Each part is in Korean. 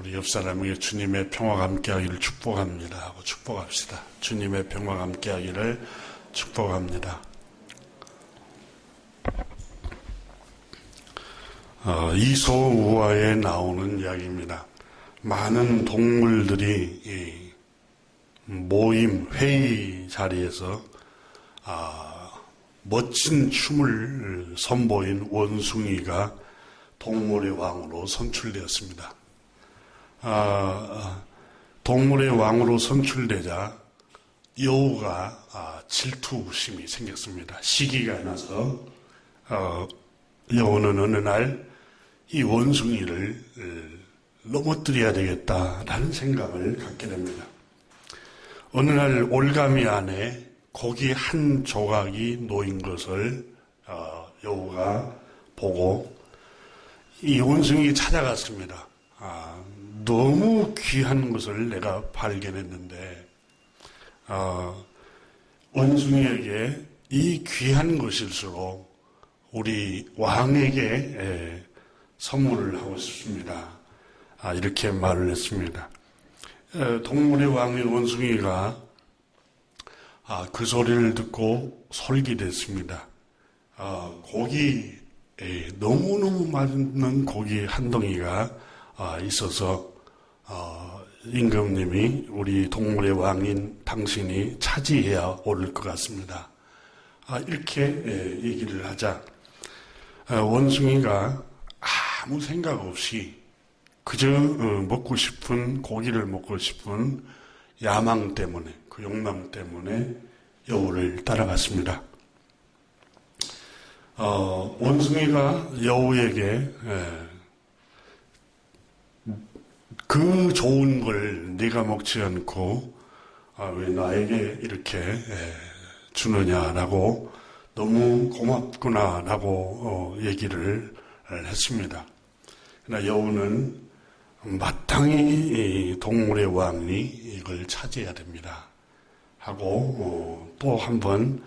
우리 옆 사람에게 주님의 평화가 함께하기를 축복합니다 하고 축복합시다. 주님의 평화가 함께하기를 축복합니다. 이소우화에 나오는 이야기입니다. 많은 동물들이 모임, 회의 자리에서 멋진 춤을 선보인 원숭이가 동물의 왕으로 선출되었습니다. 동물의 왕으로 선출되자 여우가 질투심이 생겼습니다. 시기가 나서 여우는 어느 날 이 원숭이를 넘어뜨려야 되겠다라는 생각을 갖게 됩니다. 어느 날 올가미 안에 고기 한 조각이 놓인 것을 여우가 보고 이 원숭이가 찾아갔습니다. 너무 귀한 것을 내가 발견했는데 원숭이에게 이 귀한 것일수록 우리 왕에게 선물을 하고 싶습니다. 이렇게 말을 했습니다. 동물의 왕인 원숭이가 그 소리를 듣고 솔깃했습니다. 고기, 너무너무 맛있는 고기 한 덩이가 있어서 임금님이 우리 동물의 왕인 당신이 차지해야 옳을 것 같습니다. 이렇게 얘기를 하자 원숭이가 아무 생각 없이 그저 먹고 싶은 고기를 먹고 싶은 야망 때문에 그 욕망 때문에 여우를 따라갔습니다. 원숭이가 여우에게 그 좋은 걸 네가 먹지 않고 왜 나에게 이렇게 주느냐라고 너무 고맙구나라고 얘기를 했습니다. 그러나 여우는 마땅히 동물의 왕이 이걸 차지해야 됩니다 하고 또 한 번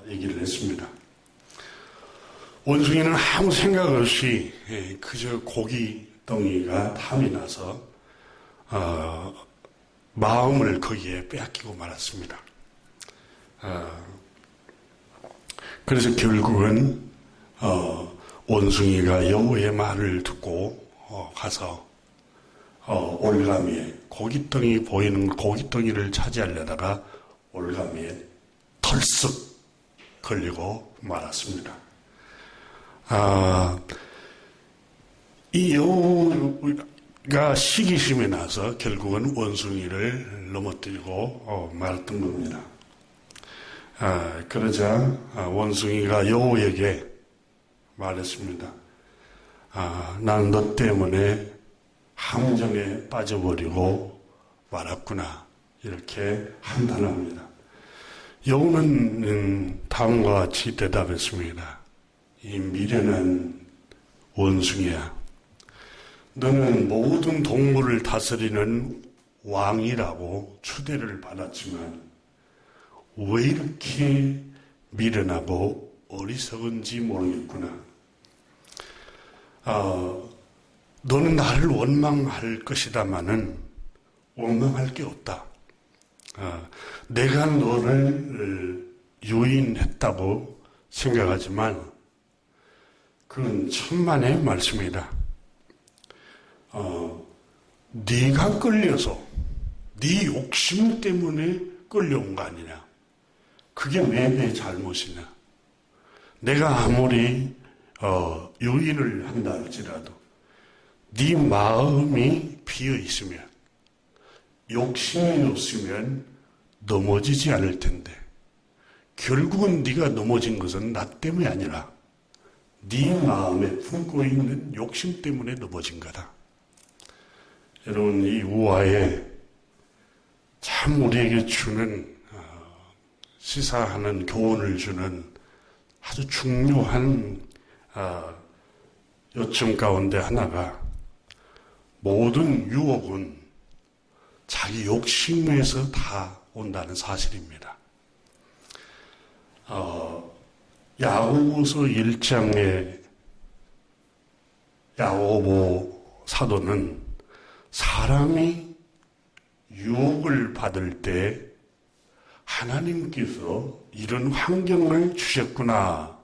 얘기를 했습니다. 원숭이는 아무 생각 없이 그저 고기 덩이가 탐이 나서 마음을 거기에 빼앗기고 말았습니다. 그래서 결국은 원숭이가 여우의 말을 듣고 가서 올가미에 고깃덩이 보이는 고깃덩이를 차지하려다가 올가미에 털썩 걸리고 말았습니다. 이 여우가 시기심이 나서 결국은 원숭이를 넘어뜨리고 말았던 겁니다. 그러자 원숭이가 여우에게 말했습니다. 나는 너 때문에 함정에 빠져버리고 말았구나. 이렇게 한탄합니다. 여우는 다음과 같이 대답했습니다. 이 미련한 원숭이야. 너는 모든 동물을 다스리는 왕이라고 추대를 받았지만 왜 이렇게 미련하고 어리석은지 모르겠구나. 너는 나를 원망할 것이다마는 원망할 게 없다. 내가 너를 유인했다고 생각하지만 그건 천만의 말씀이다. 네가 끌려서 네 욕심 때문에 끌려온 거 아니냐. 그게 왜 내 잘못이냐. 내가 아무리 유인을 한다 할지라도 네 마음이 비어 있으면 욕심이 없으면 넘어지지 않을 텐데 결국은 네가 넘어진 것은 나 때문이 아니라 네 마음에 품고 있는 욕심 때문에 넘어진 거다. 여러분, 이 우화에 참 우리에게 주는 시사하는 교훈을 주는 아주 중요한 요점 가운데 하나가 모든 유혹은 자기 욕심에서 다 온다는 사실입니다. 야고보서 1장의 야고보 사도는 사람이 유혹을 받을 때 하나님께서 이런 환경을 주셨구나,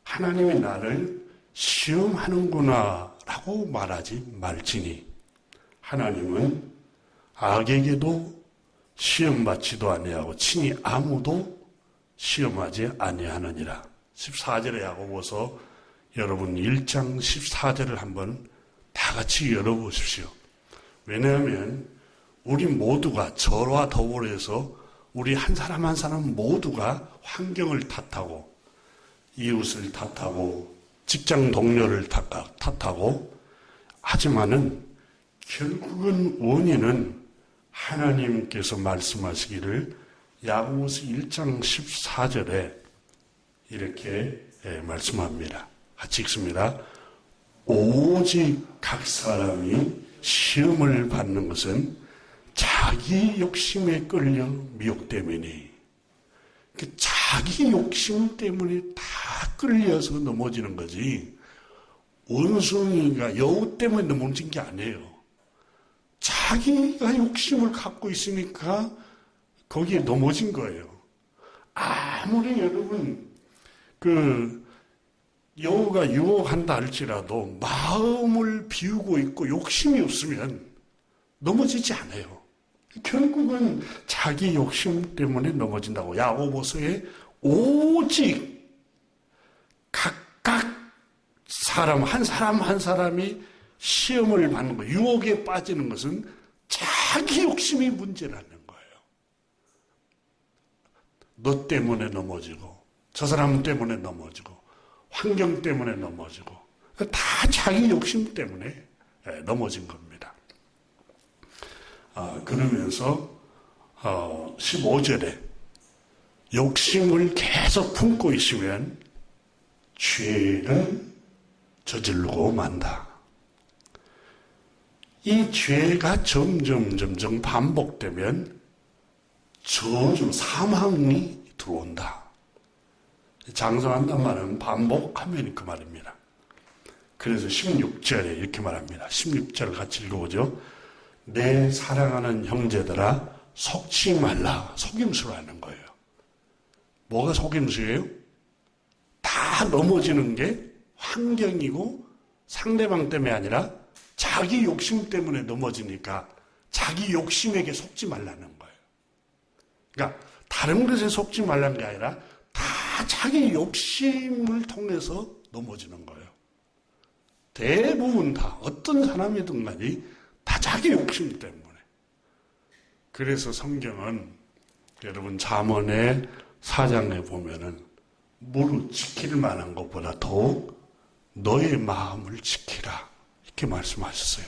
하나님이 나를 시험하는구나 라고 말하지 말지니 하나님은 악에게도 시험받지도 아니하고 친히 아무도 시험하지 아니하느니라. 14절의 야고보서 여러분 1장 14절을 한번 다 같이 열어보십시오. 왜냐하면 우리 모두가 저와 더불어서 우리 한 사람 한 사람 모두가 환경을 탓하고 이웃을 탓하고 직장 동료를 탓하고 하지만은 결국은 원인은 하나님께서 말씀하시기를 야고보서 1장 14절에 이렇게 말씀합니다. 같이 읽습니다. 오직 각 사람이 시험을 받는 것은 자기 욕심에 끌려 미혹되매니, 자기 욕심 때문에 다 끌려서 넘어지는 거지 원숭이가 여우 때문에 넘어진 게 아니에요. 자기가 욕심을 갖고 있으니까 거기에 넘어진 거예요. 아무리 여러분 여우가 유혹한다 할지라도 마음을 비우고 있고 욕심이 없으면 넘어지지 않아요. 결국은 자기 욕심 때문에 넘어진다고. 야고보서에 오직 각각 사람 한 사람이 시험을 받는 거, 유혹에 빠지는 것은 자기 욕심이 문제라는 거예요. 너 때문에 넘어지고 저 사람 때문에 넘어지고 환경 때문에 넘어지고 다 자기 욕심 때문에 넘어진 겁니다. 그러면서 15절에 욕심을 계속 품고 있으면 죄를 저지르고 만다. 이 죄가 점점 반복되면 저주, 사망이 들어온다. 장성한단 말은 반복하면 그 말입니다. 그래서 16절에 이렇게 말합니다. 16절 같이 읽어보죠. 내 사랑하는 형제들아 속지 말라. 속임수로 하는 거예요. 뭐가 속임수예요? 다 넘어지는 게 환경이고 상대방 때문에 아니라 자기 욕심 때문에 넘어지니까 자기 욕심에게 속지 말라는 거예요. 그러니까 다른 것에 속지 말라는 게 아니라 다 자기 욕심을 통해서 넘어지는 거예요. 대부분 다 어떤 사람이든 간에 다 자기 욕심 때문에. 그래서 성경은 여러분 잠언의 4장에 보면은 무릇 지킬 만한 것보다 더욱 너의 마음을 지키라 이렇게 말씀하셨어요.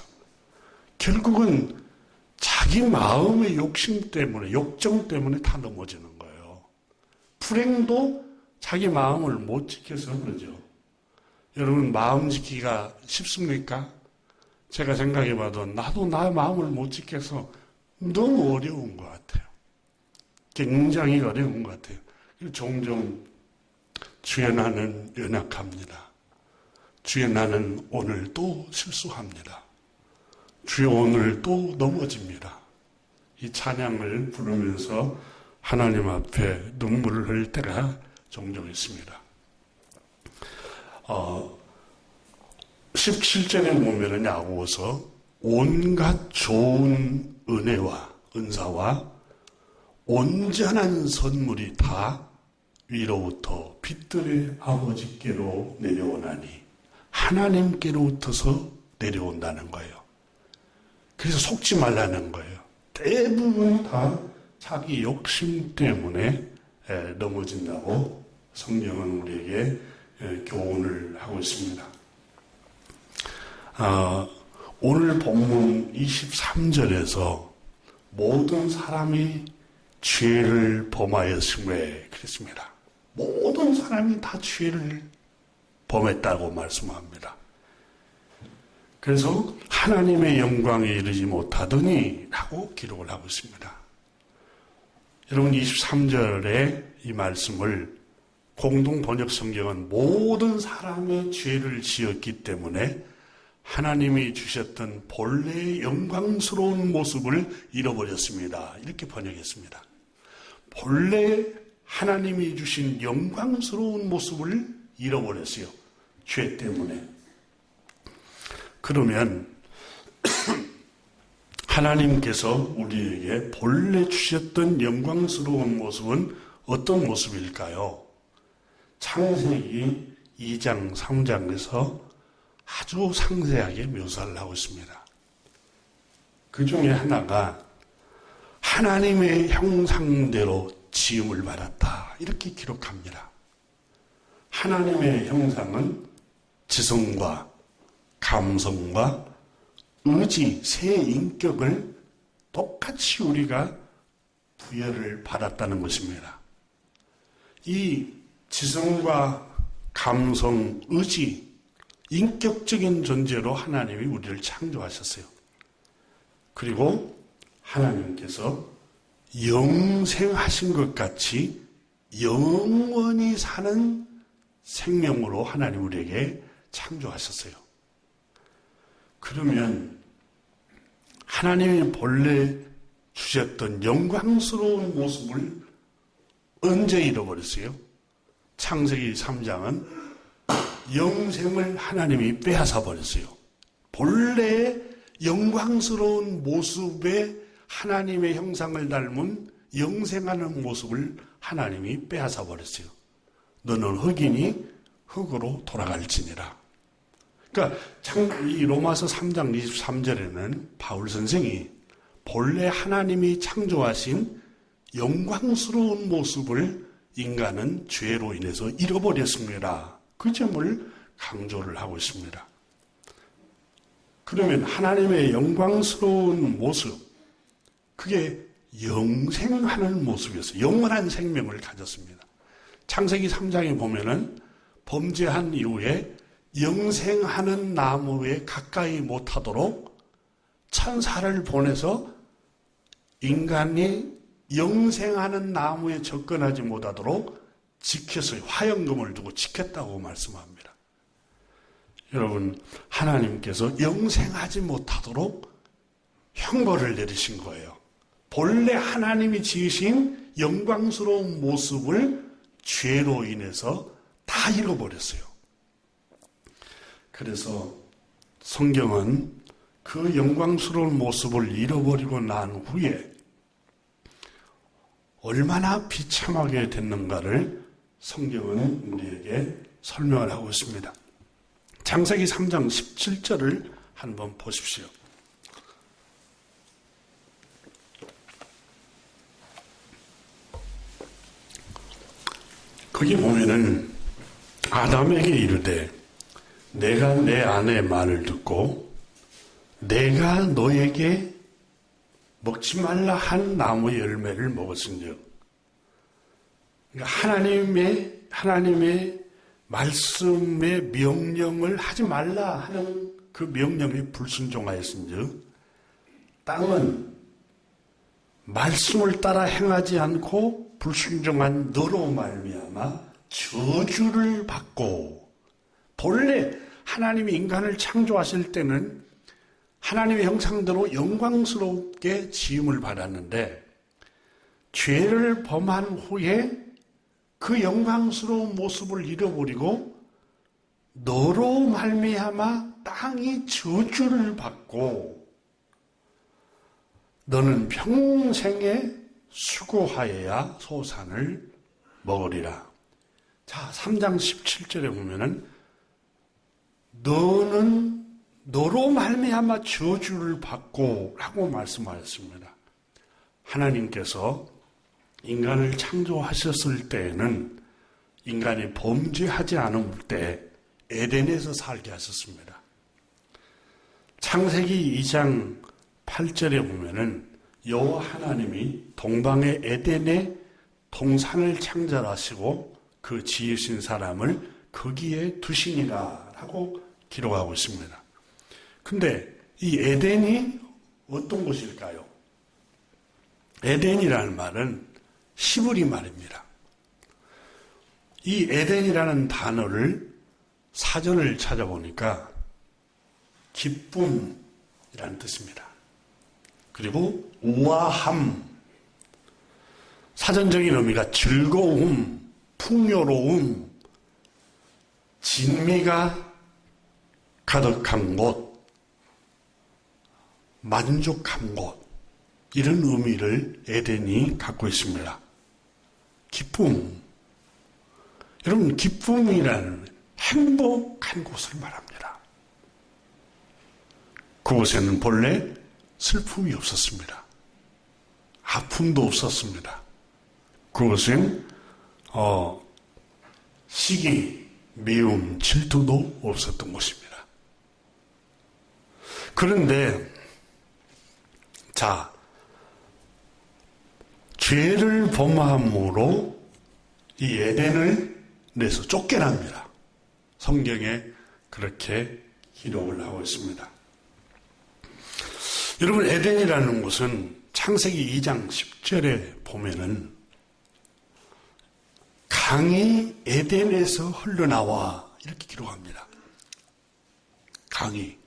결국은 자기 마음의 욕심 때문에, 욕정 때문에 다 넘어지는 거예요. 불행도 자기 마음을 못 지켜서 그러죠. 여러분 마음 지키기가 쉽습니까? 제가 생각해봐도 나도 나의 마음을 못 지켜서 너무 어려운 것 같아요. 굉장히 어려운 것 같아요. 종종 주여 나는 연약합니다. 주여 나는 오늘 또 실수합니다. 주여 오늘 또 넘어집니다. 이 찬양을 부르면서 하나님 앞에 눈물을 흘릴 때가 종종 있습니다. 17절에 보면은 야고보서 온갖 좋은 은혜와 은사와 온전한 선물이 다 위로부터 빛들의 아버지께로 내려오나니 하나님께로부터서 내려온다는 거예요. 그래서 속지 말라는 거예요. 대부분 다 자기 욕심 때문에 넘어진다고 성경은 우리에게 교훈을 하고 있습니다. 오늘 본문 23절에서 모든 사람이 죄를 범하였음에 그랬습니다. 모든 사람이 다 죄를 범했다고 말씀합니다. 그래서 하나님의 영광에 이르지 못하더니 라고 기록을 하고 있습니다. 여러분 23절에 이 말씀을 공동 번역 성경은 모든 사람의 죄를 지었기 때문에 하나님이 주셨던 본래의 영광스러운 모습을 잃어버렸습니다. 이렇게 번역했습니다. 본래 하나님이 주신 영광스러운 모습을 잃어버렸어요. 죄 때문에. 그러면 하나님께서 우리에게 본래 주셨던 영광스러운 모습은 어떤 모습일까요? 창세기 2장, 3장에서 아주 상세하게 묘사를 하고 있습니다. 그 중에 하나가 하나님의 형상대로 지음을 받았다. 이렇게 기록합니다. 하나님의 형상은 지성과 감성과 의지, 세 인격을 똑같이 우리가 부여를 받았다는 것입니다. 이 지성과 감성, 의지, 인격적인 존재로 하나님이 우리를 창조하셨어요. 그리고 하나님께서 영생하신 것 같이 영원히 사는 생명으로 하나님 우리에게 창조하셨어요. 그러면 하나님이 본래 주셨던 영광스러운 모습을 언제 잃어버렸어요? 창세기 3장은 영생을 하나님이 빼앗아 버렸어요. 본래의 영광스러운 모습에 하나님의 형상을 닮은 영생하는 모습을 하나님이 빼앗아 버렸어요. 너는 흙이니 흙으로 돌아갈지니라. 그러니까 이 로마서 3장 23절에는 바울 선생이 본래 하나님이 창조하신 영광스러운 모습을 인간은 죄로 인해서 잃어버렸습니다. 그 점을 강조를 하고 있습니다. 그러면 하나님의 영광스러운 모습, 그게 영생하는 모습이었어요. 영원한 생명을 가졌습니다. 창세기 3장에 보면은 범죄한 이후에 영생하는 나무에 가까이 못하도록 천사를 보내서 인간이 영생하는 나무에 접근하지 못하도록 지켰어요. 화영금을 두고 지켰다고 말씀합니다. 여러분, 하나님께서 영생하지 못하도록 형벌을 내리신 거예요. 본래 하나님이 지으신 영광스러운 모습을 죄로 인해서 다 잃어버렸어요. 그래서 성경은 그 영광스러운 모습을 잃어버리고 난 후에 얼마나 비참하게 됐는가를 성경은 우리에게 설명을 하고 있습니다. 창세기 3장 17절을 한번 보십시오. 거기 보면은 아담에게 이르되 내가 내 아내의 말을 듣고 내가 너에게 먹지 말라 한 나무의 열매를 먹었은즉, 그러니까 하나님의 말씀의 명령을 하지 말라 하는 그 명령에 불순종하였은즉 땅은 말씀을 따라 행하지 않고 불순종한 너로 말미암아 저주를 받고, 본래 하나님이 인간을 창조하실 때는 하나님의 형상대로 영광스럽게 지음을 받았는데 죄를 범한 후에 그 영광스러운 모습을 잃어버리고 너로 말미암아 땅이 저주를 받고 너는 평생에 수고하여야 소산을 먹으리라. 자, 3장 17절에 보면은 너는 너로 말미암아 저주를 받고 라고 말씀하셨습니다. 하나님께서 인간을 창조하셨을 때에는 인간이 범죄하지 않을 때 에덴에서 살게 하셨습니다. 창세기 2장 8절에 보면은 여호와 하나님이 동방의 에덴에 동산을 창설하시고 그 지으신 사람을 거기에 두시니라 라고 기록하고 있습니다. 근데 이 에덴이 어떤 곳일까요? 에덴이라는 말은 히브리 말입니다. 이 에덴이라는 단어를 사전을 찾아보니까 기쁨이라는 뜻입니다. 그리고 우아함, 사전적인 의미가 즐거움, 풍요로움, 진미가 가득한 곳, 만족한 곳, 이런 의미를 에덴이 갖고 있습니다. 기쁨. 여러분, 기쁨이라는 행복한 곳을 말합니다. 그곳에는 본래 슬픔이 없었습니다. 아픔도 없었습니다. 그곳엔 시기, 미움, 질투도 없었던 곳입니다. 그런데 자, 죄를 범함으로 이 에덴을 내서 쫓겨납니다. 성경에 그렇게 기록을 하고 있습니다. 여러분, 에덴이라는 곳은 창세기 2장 10절에 보면은 강이 에덴에서 흘러나와 이렇게 기록합니다. 강이.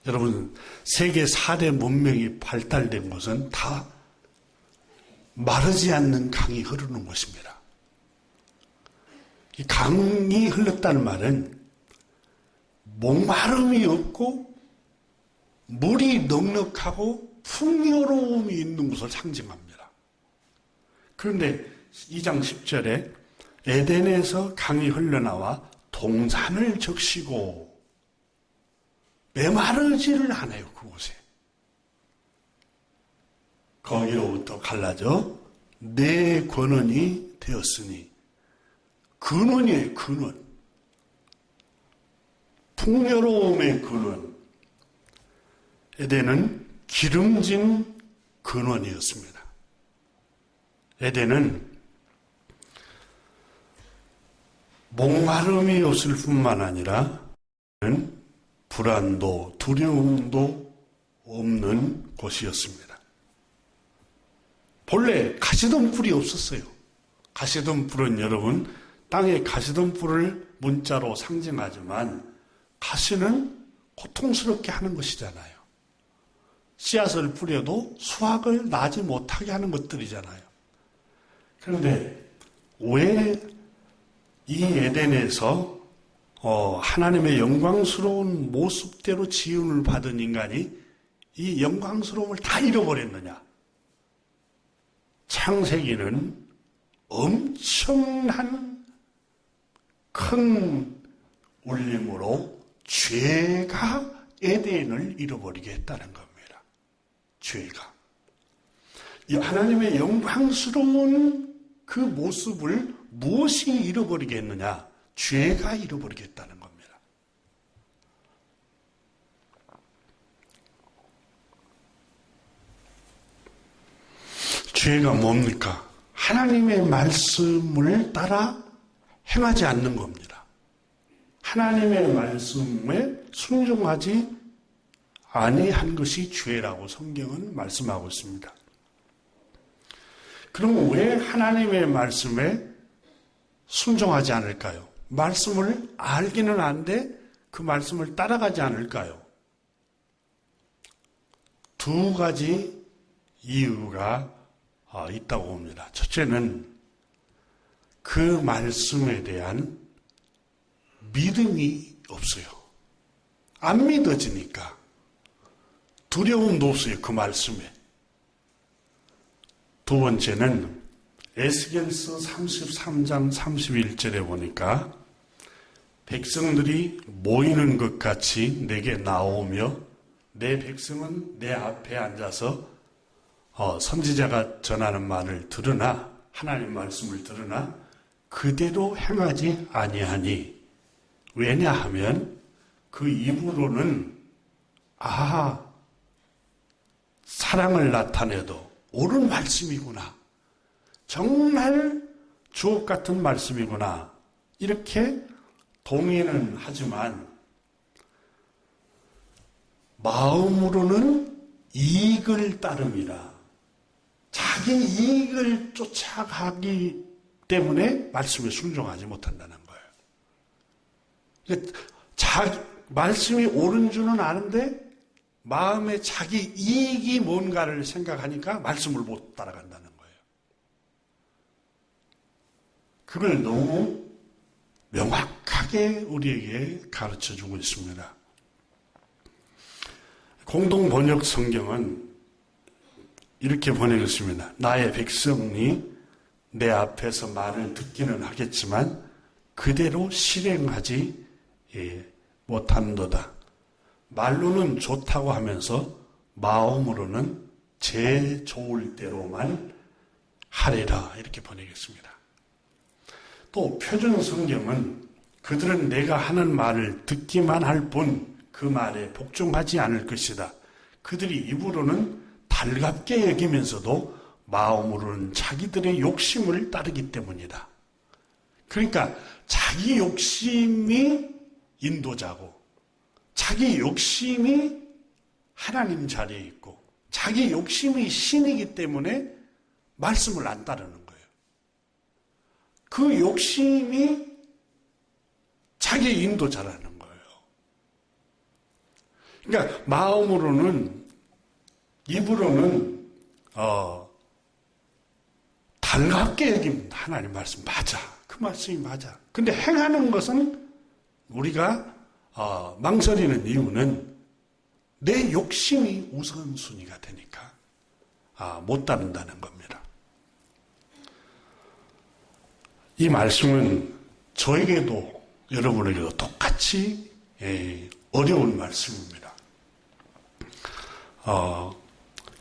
여러분, 세계 4대 문명이 발달된 곳은 다 마르지 않는 강이 흐르는 곳입니다. 이 강이 흘렀다는 말은 목마름이 없고 물이 넉넉하고 풍요로움이 있는 곳을 상징합니다. 그런데 2장 10절에 에덴에서 강이 흘러나와 동산을 적시고 메마르지를 않아요. 그곳에. 거기로부터 갈라져 내 근원이 되었으니, 근원이에요. 근원. 풍요로움의 근원. 에덴은 기름진 근원이었습니다. 에덴은 목마름이 없을 뿐만 아니라 불안도 두려움도 없는 곳이었습니다. 본래 가시덤불이 없었어요. 가시덤불은 여러분, 땅에 가시덤불을 문자로 상징하지만 가시는 고통스럽게 하는 것이잖아요. 씨앗을 뿌려도 수확을 나지 못하게 하는 것들이잖아요. 그런데 왜 이 에덴에서 하나님의 영광스러운 모습대로 지음을 받은 인간이 이 영광스러움을 다 잃어버렸느냐? 창세기는 엄청난 큰 울림으로 죄가 에덴을 잃어버리게 했다는 겁니다. 죄가. 이 하나님의 영광스러운 그 모습을 무엇이 잃어버리게 했느냐? 죄가 잃어버리게 했다는 겁니다. 죄가 뭡니까? 하나님의 말씀을 따라 행하지 않는 겁니다. 하나님의 말씀에 순종하지 아니한 것이 죄라고 성경은 말씀하고 있습니다. 그럼 왜 하나님의 말씀에 순종하지 않을까요? 말씀을 알기는 한데 그 말씀을 따라가지 않을까요? 두 가지 이유가 있다고 봅니다. 첫째는 그 말씀에 대한 믿음이 없어요. 안 믿어지니까. 두려움도 없어요. 그 말씀에. 두 번째는 에스겔서 33장 31절에 보니까 백성들이 모이는 것 같이 내게 나오며 내 백성은 내 앞에 앉아서 선지자가 전하는 말을 들으나, 하나님 말씀을 들으나 그대로 행하지 아니하니, 왜냐하면 그 입으로는 사랑을 나타내도 옳은 말씀이구나, 정말 주옥 같은 말씀이구나, 이렇게 동의는 하지만 마음으로는 이익을 따름이라, 자기 이익을 쫓아가기 때문에 말씀에 순종하지 못한다는 거예요. 말씀이 옳은 줄은 아는데 마음에 자기 이익이 뭔가를 생각하니까 말씀을 못 따라간다는 거예요. 그걸 너무 명확하게 우리에게 가르쳐주고 있습니다. 공동번역 성경은 이렇게 번역했습니다. 나의 백성이 내 앞에서 말을 듣기는 하겠지만 그대로 실행하지 못한도다. 말로는 좋다고 하면서 마음으로는 제 좋을 대로만 하리라 이렇게 번역했습니다. 또 표준 성경은 그들은 내가 하는 말을 듣기만 할 뿐 그 말에 복종하지 않을 것이다. 그들이 입으로는 달갑게 여기면서도 마음으로는 자기들의 욕심을 따르기 때문이다. 그러니까 자기 욕심이 인도자고 자기 욕심이 하나님 자리에 있고 자기 욕심이 신이기 때문에 말씀을 안 따르는 거예요. 그 욕심이 자기 인도자라는 거예요. 그러니까 마음으로는 입으로는 달갑게 여깁니다. 하나님 말씀 맞아. 그 말씀이 맞아. 근데 행하는 것은 우리가 망설이는 이유는 내 욕심이 우선순위가 되니까 못 따른다는 겁니다. 이 말씀은 저에게도 여러분에게도 똑같이 어려운 말씀입니다.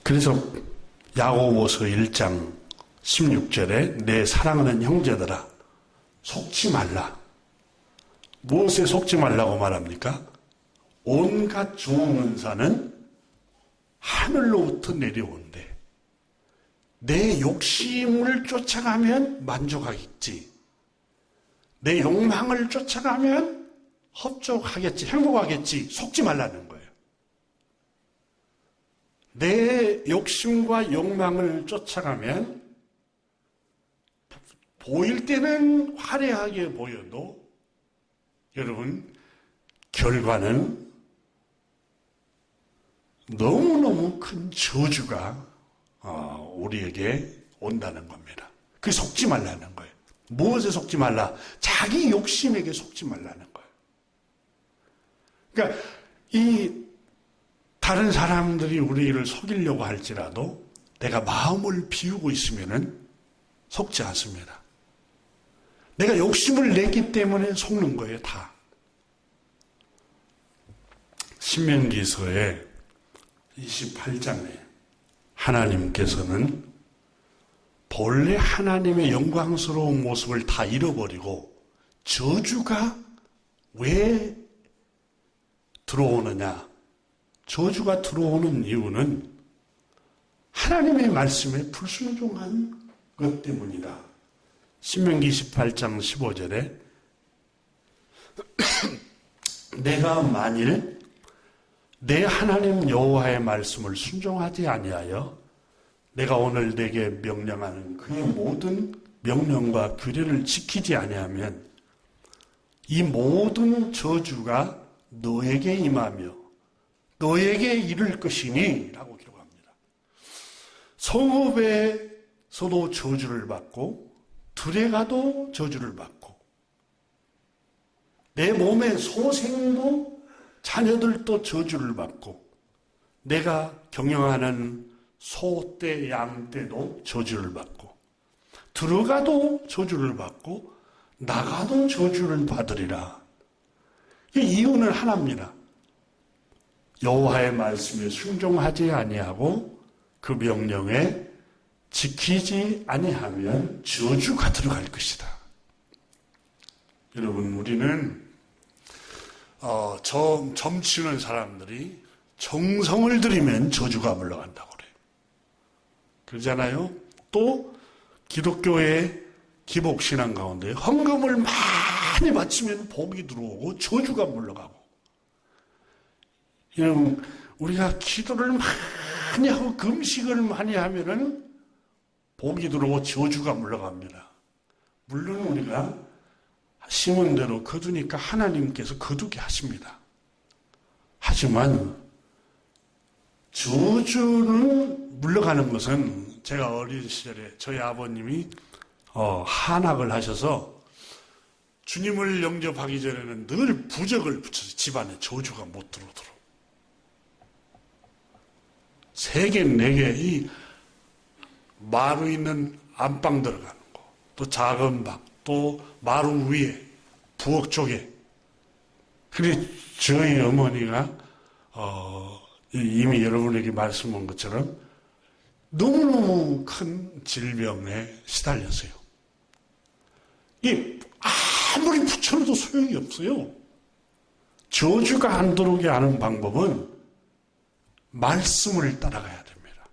그래서 야고보서 1장 16절에 내 사랑하는 형제들아 속지 말라. 무엇에 속지 말라고 말합니까? 온갖 좋은 은사는 하늘로부터 내려온대. 내 욕심을 쫓아가면 만족하겠지. 내 욕망을 쫓아가면 흡족하겠지. 행복하겠지. 속지 말라는 거예요. 내 욕심과 욕망을 쫓아가면 보일 때는 화려하게 보여도 여러분 결과는 너무너무 큰 저주가 우리에게 온다는 겁니다. 그게 속지 말라는 거예요. 무엇에 속지 말라? 자기 욕심에게 속지 말라는 거예요. 그러니까 이 다른 사람들이 우리를 속이려고 할지라도 내가 마음을 비우고 있으면은 속지 않습니다. 내가 욕심을 냈기 때문에 속는 거예요, 다. 신명기서의 28장에 하나님께서는 본래 하나님의 영광스러운 모습을 다 잃어버리고 저주가 왜 들어오느냐? 저주가 들어오는 이유는 하나님의 말씀에 불순종한 것 때문이다. 신명기 28장 15절에 내가 만일 내 하나님 여호와의 말씀을 순종하지 아니하여 내가 오늘 내게 명령하는 그의 모든 명령과 규례를 지키지 아니하면 이 모든 저주가 너에게 임하며 너에게 이를 것이니 라고 기록합니다. 성읍에서도 저주를 받고 들에 가도 저주를 받고 내 몸의 소생도 자녀들도 저주를 받고 내가 경영하는 소떼, 양떼도 저주를 받고 들어가도 저주를 받고 나가도 저주를 받으리라. 이 이유는 하나입니다. 여호와의 말씀에 순종하지 아니하고 그 명령에 지키지 아니하면 저주가 들어갈 것이다. 여러분, 우리는 점치는 사람들이 정성을 들이면 저주가 물러간다고 그래요. 그러잖아요. 또 기독교의 기복신앙 가운데 헌금을 많이 바치면 복이 들어오고 저주가 물러가고, 그냥 우리가 기도를 많이 하고 금식을 많이 하면은 복이 들어오고 저주가 물러갑니다. 물론 우리가 심은 대로 거두니까 하나님께서 거두게 하십니다. 하지만 저주는 물러가는 것은 제가 어린 시절에 저희 아버님이 한학을 하셔서 주님을 영접하기 전에는 늘 부적을 붙여서 집안에 저주가 못 들어오도록. 3개, 4개 이 마루 있는 안방 들어가는 거, 또 작은 방, 또 마루 위에 부엌 쪽에. 그래 저희 어머니가 이미 여러분에게 말씀한 것처럼 너무너무 큰 질병에 시달렸어요. 이 아무리 붙여도 소용이 없어요. 저주가 안 들어오게 하는 방법은 말씀을 따라가야 됩니다.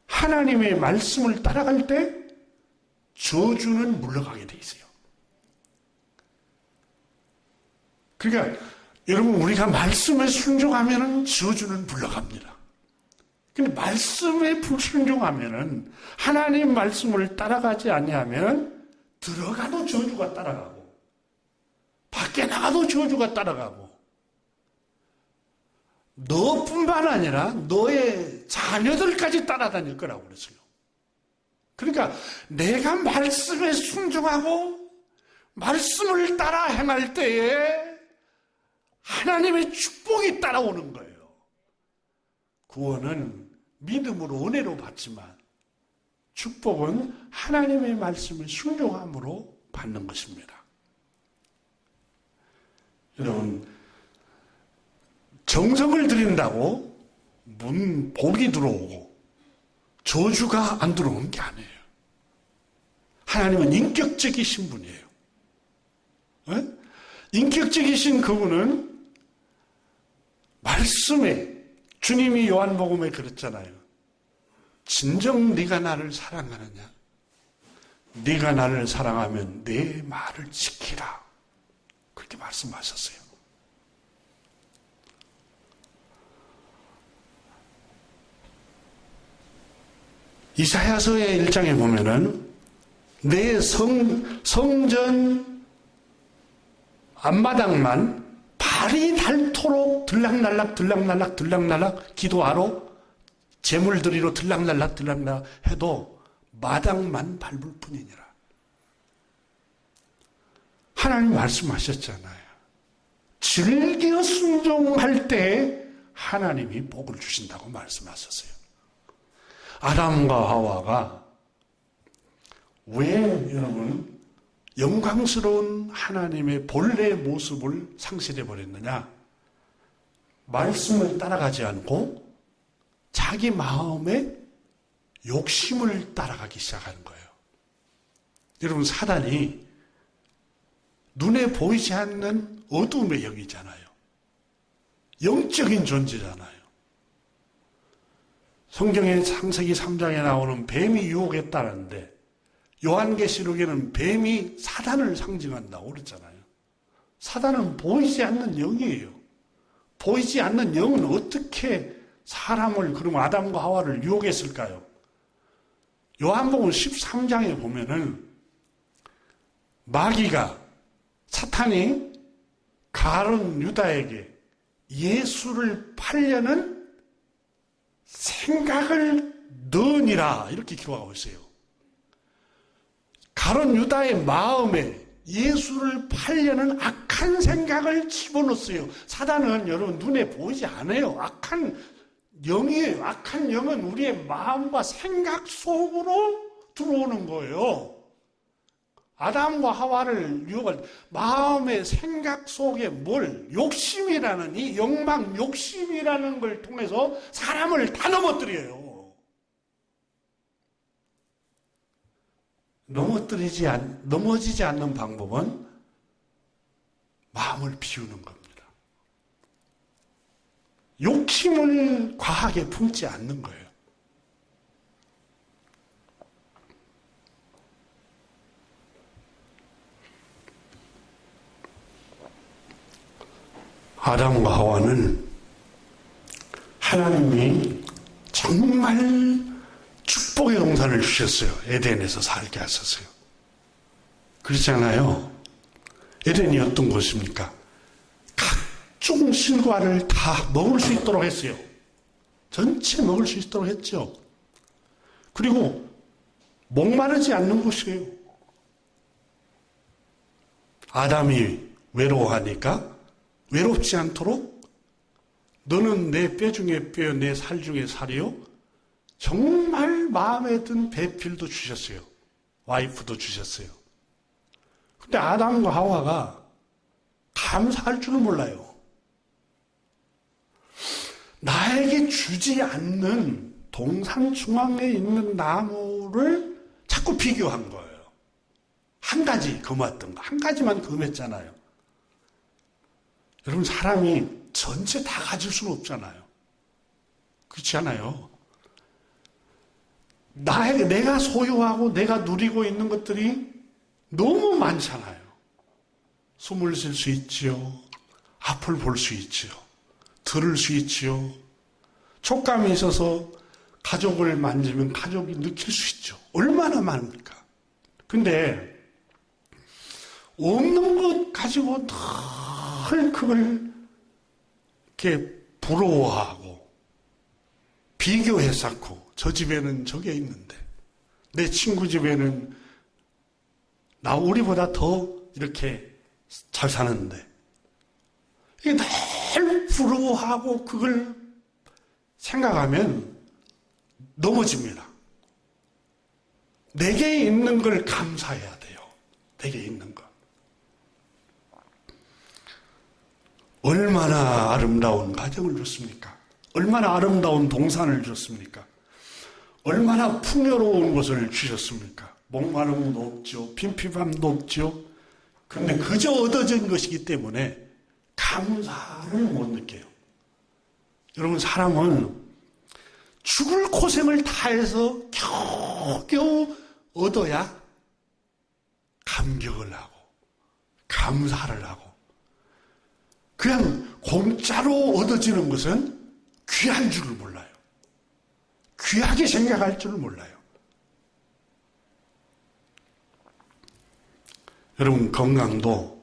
하나님의 말씀을 따라갈 때 저주는 물러가게 돼 있어요. 그러니까 여러분 우리가 말씀에 순종하면 저주는 물러갑니다. 근데 말씀에 불순종하면 하나님 말씀을 따라가지 아니하면 들어가도 저주가 따라가고 밖에 나가도 저주가 따라가고 너뿐만 아니라 너의 자녀들까지 따라다닐 거라고 그랬어요. 그러니까 내가 말씀에 순종하고 말씀을 따라 행할 때에 하나님의 축복이 따라오는 거예요. 구원은 믿음으로 은혜로 받지만 축복은 하나님의 말씀을 순종함으로 받는 것입니다. 여러분, 정성을 들인다고 복이 들어오고 저주가 안 들어오는 게 아니에요. 하나님은 인격적이신 분이에요. 네? 인격적이신 그분은 말씀에 주님이 요한복음에 그랬잖아요. 진정 네가 나를 사랑하느냐? 네가 나를 사랑하면 내 말을 지키라. 그렇게 말씀하셨어요. 이사야서의 1장에 보면은 내 성전 앞마당만 발이 닳도록 들락날락 기도하러 제물 드리러 들락날락 해도 마당만 밟을 뿐이니라. 하나님 말씀하셨잖아요. 즐겨 순종할 때 하나님이 복을 주신다고 말씀하셨어요. 아담과 하와가 왜 여러분 영광스러운 하나님의 본래 모습을 상실해 버렸느냐? 말씀을 따라가지 않고 자기 마음의 욕심을 따라가기 시작하는 거예요. 여러분, 사단이 눈에 보이지 않는 어둠의 영이잖아요. 영적인 존재잖아요. 성경의 창세기 3장에 나오는 뱀이 유혹했다는데 요한계시록에는 뱀이 사단을 상징한다고 그랬잖아요. 사단은 보이지 않는 영이에요. 보이지 않는 영은 어떻게 사람을, 그럼 아담과 하와를 유혹했을까요? 요한복음 13장에 보면은 마귀가, 사탄이 가룟 유다에게 예수를 팔려는 생각을 넣으니라 이렇게 기록하고 있어요. 가룟 유다의 마음에 예수를 팔려는 악한 생각을 집어넣었어요. 사단은 여러분 눈에 보이지 않아요. 악한 영이에요. 악한 영은 우리의 마음과 생각 속으로 들어오는 거예요. 아담과 하와를 유혹할 때 마음의 생각 속에 욕심이라는 이 욕망, 욕심이라는 걸 통해서 사람을 다 넘어뜨려요. 넘어지지 않는 방법은 마음을 비우는 겁니다. 욕심을 과하게 품지 않는 거예요. 아담과 하와는 하나님이 정말 축복의 동산을 주셨어요. 에덴에서 살게 하셨어요. 그렇잖아요. 에덴이 어떤 곳입니까? 각종 실과를 다 먹을 수 있도록 했어요. 전체 먹을 수 있도록 했죠. 그리고 목마르지 않는 곳이에요. 아담이 외로워하니까 외롭지 않도록 너는 내 뼈 중에 뼈, 내 살 중에 살이요. 정말 마음에 든 배필도 주셨어요. 와이프도 주셨어요. 근데 아담과 하와가 감사할 줄을 몰라요. 나에게 주지 않는 동산 중앙에 있는 나무를 자꾸 비교한 거예요. 한 가지 금했던 거, 한 가지만 금했잖아요. 여러분, 사람이 전체 다 가질 수는 없잖아요. 그렇지 않아요? 내가 소유하고 내가 누리고 있는 것들이 너무 많잖아요. 숨을 쉴 수 있지요. 앞을 볼 수 있지요. 들을 수 있지요. 촉감이 있어서 가족을 만지면 가족이 느낄 수 있죠. 얼마나 많습니까? 근데 없는 것 가지고 늘 그걸 이렇게 부러워하고 비교해 쌓고, 저 집에는 저게 있는데 내 친구 집에는 우리보다 더 이렇게 잘 사는데, 이게 늘 부러워하고 그걸 생각하면 넘어집니다. 내게 있는 걸 감사해야 돼요. 내게 있는 것. 얼마나 아름다운 가정을 줬습니까? 얼마나 아름다운 동산을 줬습니까? 얼마나 풍요로운 것을 주셨습니까? 목마름도 없죠. 빈피밤도 없죠. 그런데 그저 얻어진 것이기 때문에 감사를 못 느껴요. 여러분, 사람은 죽을 고생을 다해서 겨우겨우 얻어야 감격을 하고 감사를 하고, 그냥 공짜로 얻어지는 것은 귀한 줄을 몰라요. 귀하게 생각할 줄을 몰라요. 여러분, 건강도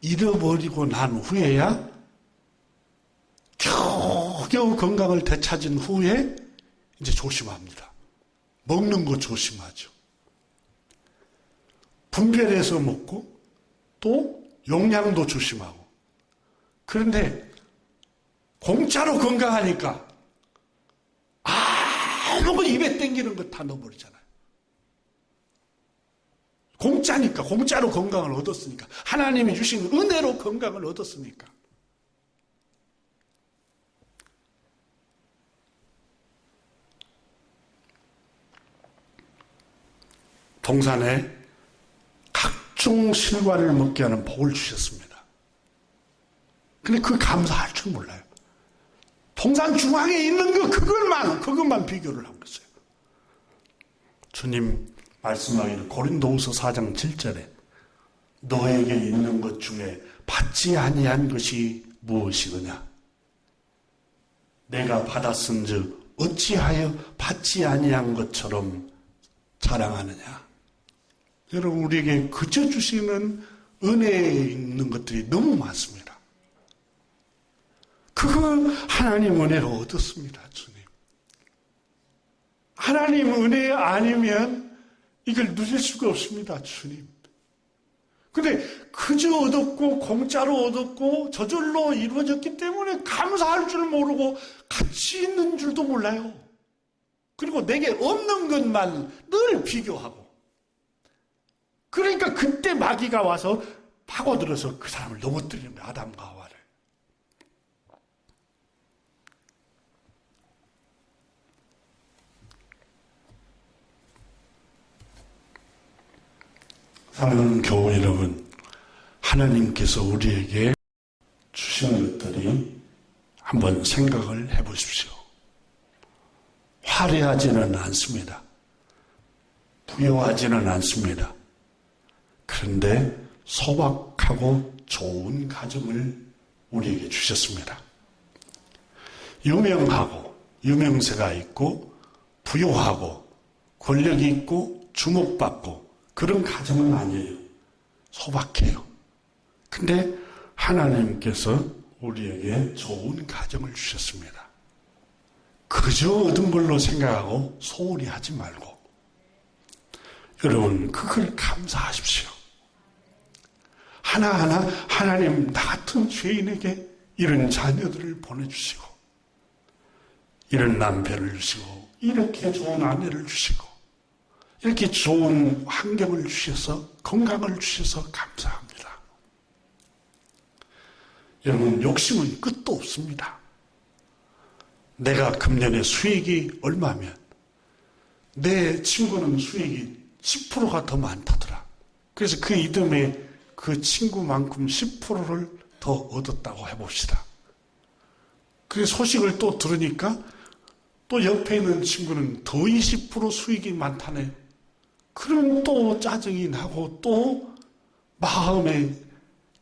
잃어버리고 난 후에야, 겨우겨우 건강을 되찾은 후에 이제 조심합니다. 먹는 거 조심하죠. 분별해서 먹고 또 용량도 조심하고. 그런데 공짜로 건강하니까 아무것도 입에 땡기는 거 다 넣어버리잖아요. 공짜니까, 공짜로 건강을 얻었으니까, 하나님이 주신 은혜로 건강을 얻었으니까. 동산에 각종 실과를 먹게 하는 복을 주셨습니다. 근데 그 감사할 줄 몰라요. 동산 중앙에 있는 거, 그것만 비교를 한 거예요. 주님 말씀하기를 고린도후서 4장 7절에 너에게 있는 것 중에 받지 아니한 것이 무엇이느냐? 내가 받았은즉 어찌하여 받지 아니한 것처럼 자랑하느냐? 여러분, 우리에게 그저 주시는 은혜에 있는 것들이 너무 많습니다. 그거 하나님 은혜로 얻었습니다, 주님. 하나님 은혜 아니면 이걸 누릴 수가 없습니다, 주님. 근데 그저 얻었고 공짜로 얻었고 저절로 이루어졌기 때문에 감사할 줄 모르고 가치 있는 줄도 몰라요. 그리고 내게 없는 것만 늘 비교하고. 그러니까 그때 마귀가 와서 파고들어서 그 사람을 넘어뜨리는 거예요, 아담과 하와를. 사랑하는 교우 여러분, 하나님께서 우리에게 주신 것들이 한번 생각을 해보십시오. 화려하지는 않습니다. 부유하지는 않습니다. 그런데 소박하고 좋은 가정을 우리에게 주셨습니다. 유명하고 유명세가 있고 부유하고 권력이 있고 주목받고 그런 가정은 아니에요. 소박해요. 근데 하나님께서 우리에게 좋은 가정을 주셨습니다. 그저 얻은 걸로 생각하고 소홀히 하지 말고 여러분 그걸 감사하십시오. 하나하나 하나님 나 같은 죄인에게 이런 자녀들을 보내주시고 이런 남편을 주시고 이렇게 좋은 아내를 주시고 이렇게 좋은 환경을 주셔서 건강을 주셔서 감사합니다. 여러분 욕심은 끝도 없습니다. 내가 금년에 수익이 얼마면 내 친구는 수익이 10%가 더 많다더라. 그래서 그 이듬해 그 친구만큼 10%를 더 얻었다고 해봅시다. 그 소식을 또 들으니까 또 옆에 있는 친구는 더 20% 수익이 많다네. 그러면 또 짜증이 나고 또 마음에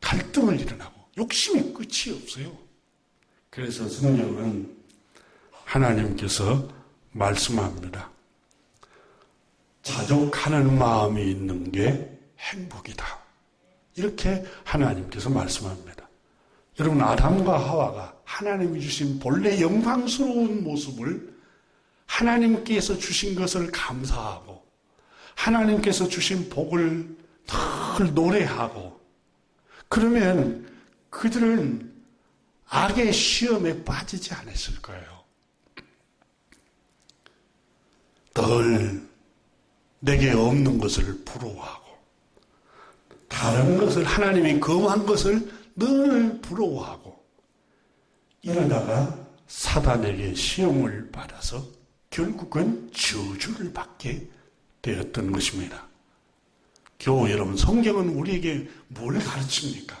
갈등을 일어나고 욕심이 끝이 없어요. 그래서 성경은 하나님께서 말씀합니다. 자족하는 마음이 있는 게 행복이다. 이렇게 하나님께서 말씀합니다. 여러분 아담과 하와가 하나님이 주신 본래 영광스러운 모습을 하나님께서 주신 것을 감사하고 하나님께서 주신 복을 늘 노래하고 그러면 그들은 악의 시험에 빠지지 않았을 거예요. 늘 내게 없는 것을 부러워하고 다른 것을 하나님이 금한 것을 늘 부러워하고 이러다가 사단에게 시험을 받아서 결국은 저주를 받게 되었던 것입니다. 교우 여러분 성경은 우리에게 뭘 가르칩니까?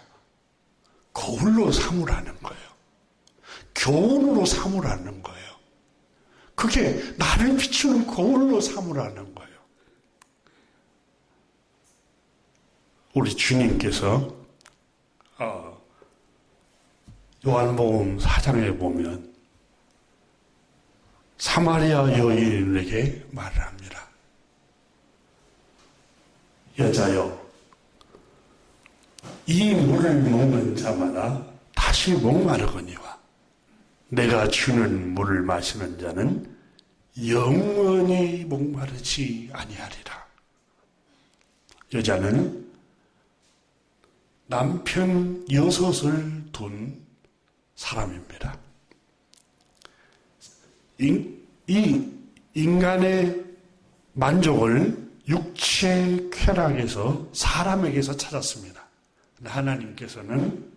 거울로 삼으라는 거예요. 교훈으로 삼으라는 거예요. 그게 나를 비추는 거울로 삼으라는 거예요. 우리 주님께서 요한복음 4장에 보면 사마리아 여인에게 말을 합니다. 여자여, 이 물을 먹는 자마다 다시 목마르거니와 내가 주는 물을 마시는 자는 영원히 목마르지 아니하리라. 여자는 남편 6을 둔 사람입니다. 이 인간의 만족을 육체의 쾌락에서 사람에게서 찾았습니다. 하나님께서는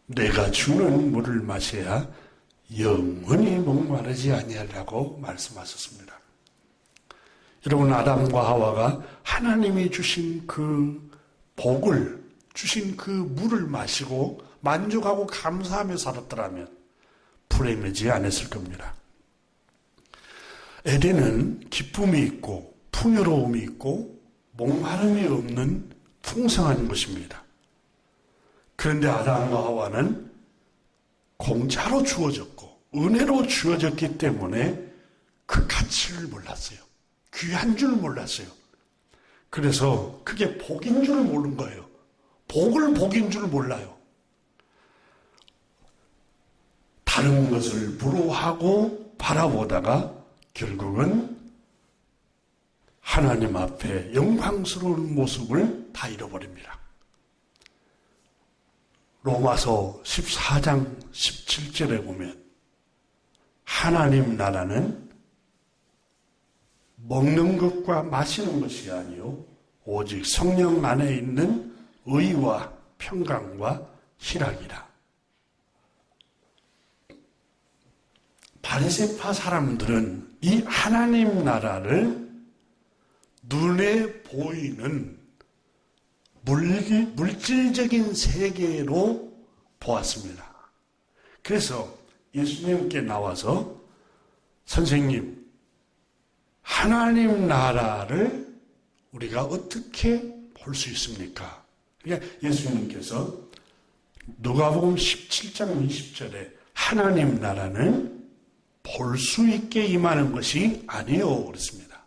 내가 주는 물을 마셔야 영원히 목마르지 아니하리라고 말씀하셨습니다. 여러분 아담과 하와가 하나님이 주신 그 복을 주신 그 물을 마시고 만족하고 감사하며 살았더라면 불행하지 않았을 겁니다. 에덴은 기쁨이 있고 풍요로움이 있고 목마름이 없는 풍성한 것입니다. 그런데 아담과 하와는 공짜로 주어졌고 은혜로 주어졌기 때문에 그 가치를 몰랐어요. 귀한 줄 몰랐어요. 그래서 그게 복인 줄 모르는 거예요. 복을 복인 줄 몰라요. 다른 것을 부러워하고 바라보다가 결국은 하나님 앞에 영광스러운 모습을 다 잃어버립니다. 로마서 14장 17절에 보면 하나님 나라는 먹는 것과 마시는 것이 아니요 오직 성령 안에 있는 의와 평강과 희락이라. 바리새파 사람들은 이 하나님 나라를 눈에 보이는 물질적인 세계로 보았습니다. 그래서 예수님께 나와서 선생님, 하나님 나라를 우리가 어떻게 볼 수 있습니까? 그러니까 예수님께서 누가복음 17장 20절에 하나님 나라는 볼 수 있게 임하는 것이 아니요 그랬습니다.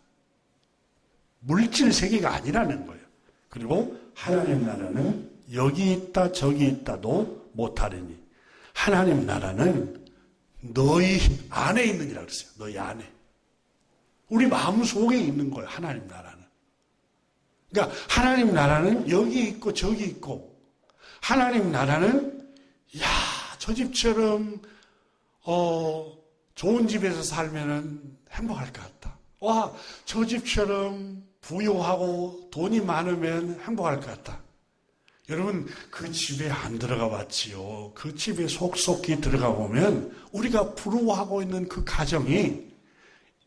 물질 세계가 아니라는 거예요. 그리고 하나님 나라는 여기 있다 저기 있다도 못하리니 하나님 나라는 너희 안에 있느니라 그랬어요. 너희 안에. 우리 마음 속에 있는 거예요. 하나님 나라는. 그러니까 하나님 나라는 여기 있고 저기 있고, 하나님 나라는 저 집처럼 좋은 집에서 살면은 행복할 것 같다. 와, 저 집처럼 부유하고 돈이 많으면 행복할 것 같다. 여러분, 그 집에 안 들어가 봤지요. 그 집에 속속히 들어가 보면 우리가 부러워하고 있는 그 가정이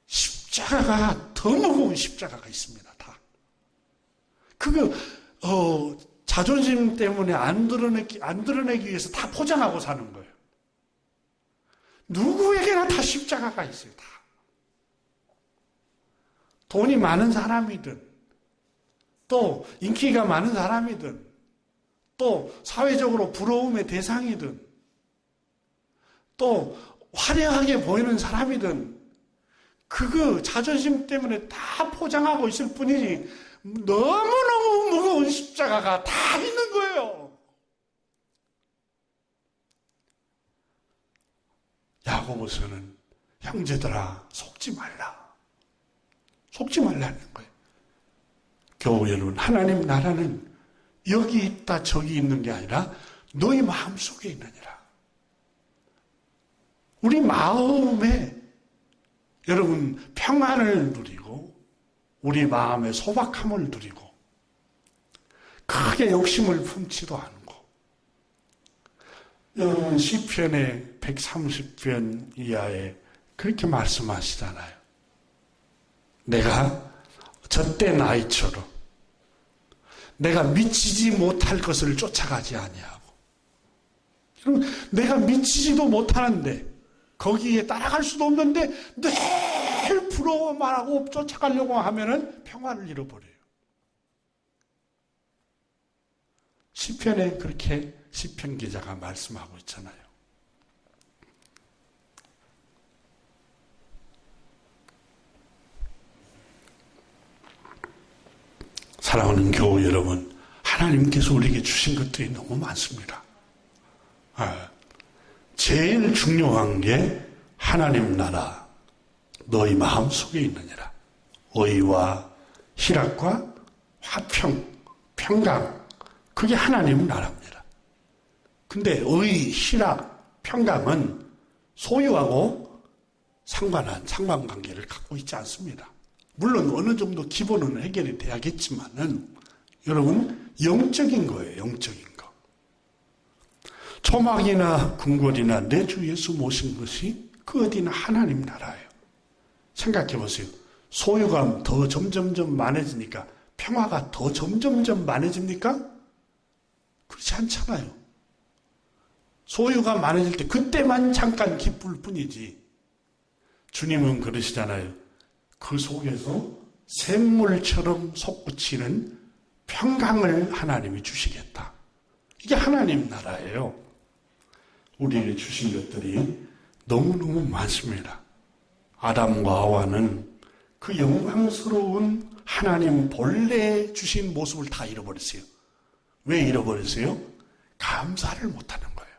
십자가가, 더 무거운 십자가가 있습니다. 다. 그거 자존심 때문에 안 드러내기 위해서 다 포장하고 사는 거예요. 누구에게나 다 십자가가 있어요. 다. 돈이 많은 사람이든, 또 인기가 많은 사람이든, 또 사회적으로 부러움의 대상이든, 또 화려하게 보이는 사람이든, 그거 자존심 때문에 다 포장하고 있을 뿐이지 너무너무 무거운 십자가가 다 있는 거예요. 야고보서는 형제들아 속지 말라. 속지 말라는 거예요. 교우 여러분, 하나님 나라는 여기 있다 저기 있는 게 아니라 너희 마음속에 있느니라. 우리 마음에 여러분 평안을 누리고 우리 마음의 소박함을 누리고 크게 욕심을 품지도 않고, 여러분 시편의 130편 이하에 그렇게 말씀하시잖아요. 내가 저때 나이처럼 내가 미치지 못할 것을 쫓아가지 아니하고, 여러분 내가 미치지도 못하는데 거기에 따라갈 수도 없는데 늘 부러워만 하고 쫓아가려고 하면은 평화를 잃어버려요. 시편에 그렇게 시편 기자가 말씀하고 있잖아요. 사랑하는 교우 여러분, 하나님께서 우리에게 주신 것들이 너무 많습니다. 제일 중요한 게 하나님 나라, 너희 마음속에 있느니라. 의와 희락과 화평, 평강, 그게 하나님 나라입니다. 근데 의, 희락, 평강은 소유하고 상관관계를 갖고 있지 않습니다. 물론 어느 정도 기본은 해결이 돼야겠지만은 여러분 영적인 거예요. 영적인 거. 초막이나 궁궐이나 내 주 예수 모신 것이 그 어디나 하나님 나라예요. 생각해 보세요. 소유가 더 점점점 많아지니까 평화가 더 점점점 많아집니까? 그렇지 않잖아요. 소유가 많아질 때 그때만 잠깐 기쁠 뿐이지. 주님은 그러시잖아요. 그 속에서 샘물처럼 솟구치는 평강을 하나님이 주시겠다. 이게 하나님 나라예요. 우리에게 주신 것들이 너무너무 많습니다. 아담과 하와는 그 영광스러운 하나님 본래 주신 모습을 다 잃어버렸어요. 왜 잃어버렸어요? 감사를 못하는 거예요.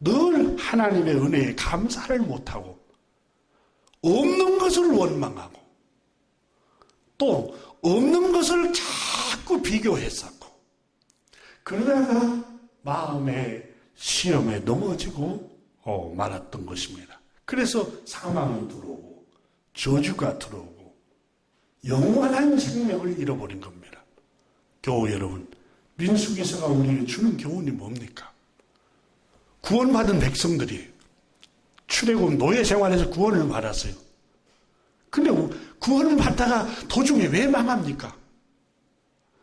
늘 하나님의 은혜에 감사를 못하고 없는 것을 원망하고 또 없는 것을 자꾸 비교했었고, 그러다가 마음의 시험에 넘어지고 말았던 것입니다. 그래서 사망이 들어오고 저주가 들어오고 영원한 생명을 잃어버린 겁니다. 교우 여러분, 민수기서가 우리에게 주는 교훈이 뭡니까? 구원받은 백성들이 출애굽 노예 생활에서 구원을 받았어요. 근데 구원을 받다가 도중에 왜 망합니까?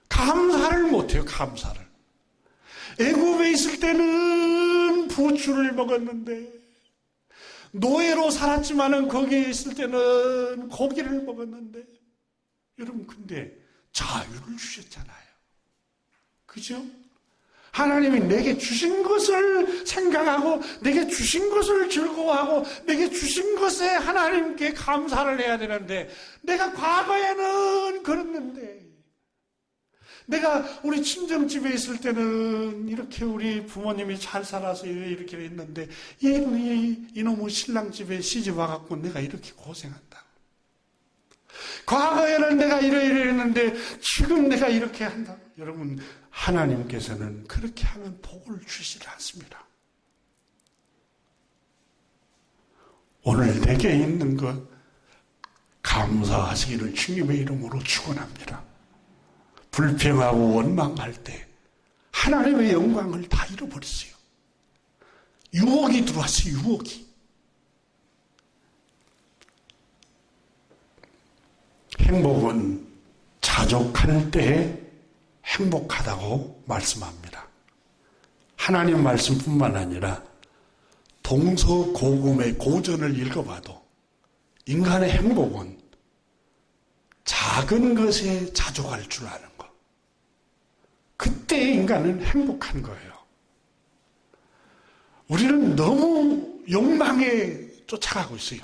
감사를 못해요. 감사를. 애굽에 있을 때는 부추를 먹었는데, 노예로 살았지만은 거기에 있을 때는 고기를 먹었는데, 여러분 근데 자유를 주셨잖아요. 그죠? 하나님이 내게 주신 것을 생각하고 내게 주신 것을 즐거워하고 내게 주신 것에 하나님께 감사를 해야 되는데, 내가 과거에는 그랬는데 내가 우리 친정집에 있을 때는 이렇게 우리 부모님이 잘 살아서 이렇게 했는데 이놈의 신랑 집에 시집 와갖고 내가 이렇게 고생한다. 과거에는 내가 이랬는데 지금 내가 이렇게 한다. 여러분, 하나님께서는 그렇게 하면 복을 주시지 않습니다. 오늘 내게 있는 것 감사하시기를 주님의 이름으로 축원합니다. 불평하고 원망할 때 하나님의 영광을 다 잃어버렸어요. 유혹이 들어왔어요. 유혹이. 행복은 자족할 때에 행복하다고 말씀합니다. 하나님 말씀뿐만 아니라 동서고금의 고전을 읽어봐도 인간의 행복은 작은 것에 자족할 줄 아는 것. 그때 인간은 행복한 거예요. 우리는 너무 욕망에 쫓아가고 있어요.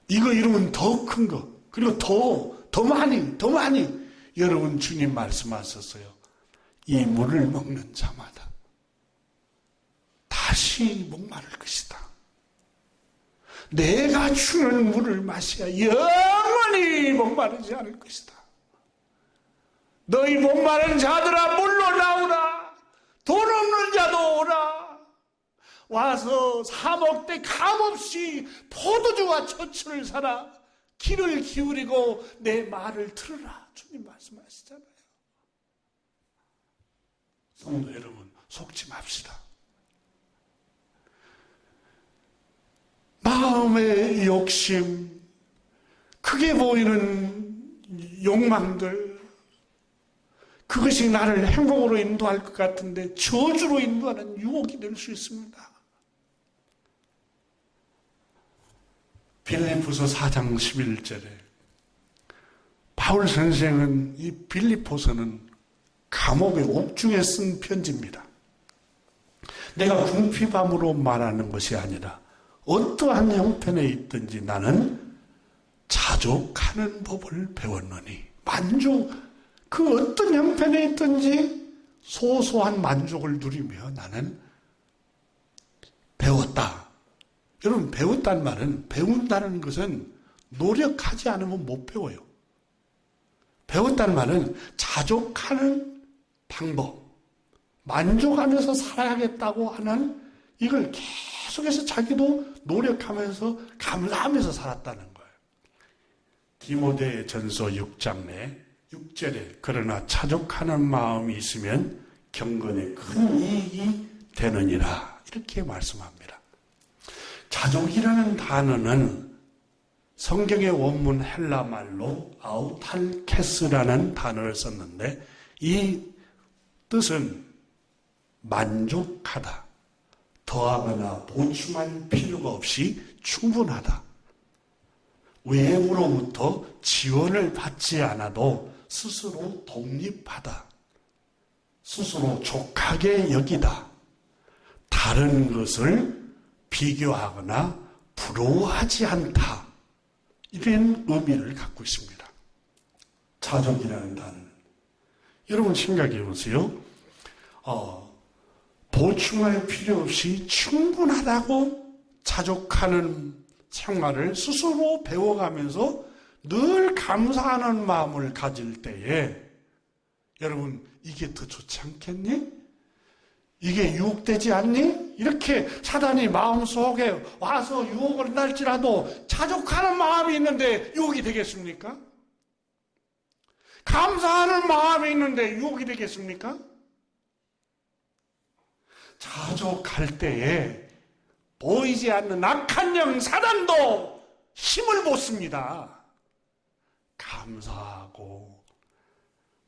이거 이루면 더 큰 거, 그리고 더 많이. 여러분, 주님 말씀하셨어요. 이 물을 먹는 자마다 다시 목마를 것이다. 내가 주는 물을 마셔야 영원히 목마르지 않을 것이다. 너희 목마른 자들아 물로 나오라. 돈 없는 자도 오라. 와서 사먹되 값없이 포도주와 처추를 사라. 귀를 기울이고 내 말을 들으라. 주님 말씀하시잖아요. 성도 여러분, 속지 맙시다. 마음의 욕심, 크게 보이는 욕망들, 그것이 나를 행복으로 인도할 것 같은데 저주로 인도하는 유혹이 될 수 있습니다. 빌립보서 4장 11절에 바울 선생은 이 빌립보서는 감옥의 옥중에 쓴 편지입니다. 내가 궁핍함으로 말하는 것이 아니라 어떠한 형편에 있든지 나는 자족하는 법을 배웠노니, 만족, 그 어떤 형편에 있든지 소소한 만족을 누리며 나는 배웠다. 여러분, 배웠다는 말은, 배운다는 것은 노력하지 않으면 못 배워요. 배웠다는 말은 자족하는 방법, 만족하면서 살아야겠다고 하는, 이걸 계속해서 자기도 노력하면서 감사하면서 살았다는 거예요. 디모데 전서 6장 내 6절에 그러나 자족하는 마음이 있으면 경건에 큰 이익이 되느니라, 이렇게 말씀합니다. 자족이라는 단어는 성경의 원문 헬라 말로 아우탈케스라는 단어를 썼는데, 이 뜻은 만족하다, 더하거나 보충할 필요가 없이 충분하다, 외부로부터 지원을 받지 않아도 스스로 독립하다, 스스로 족하게 여기다, 다른 것을 비교하거나 부러워하지 않다, 이런 의미를 갖고 있습니다. 자족이라는 단어는. 여러분 생각해 보세요. 보충할 필요 없이 충분하다고 자족하는 생활을 스스로 배워가면서 늘 감사하는 마음을 가질 때에, 여러분, 이게 더 좋지 않겠니? 이게 유혹되지 않니? 이렇게 사단이 마음속에 와서 유혹을 날지라도 자족하는 마음이 있는데 유혹이 되겠습니까? 감사하는 마음이 있는데 유혹이 되겠습니까? 자족할 때에 보이지 않는 악한 영 사단도 힘을 못 씁니다. 감사하고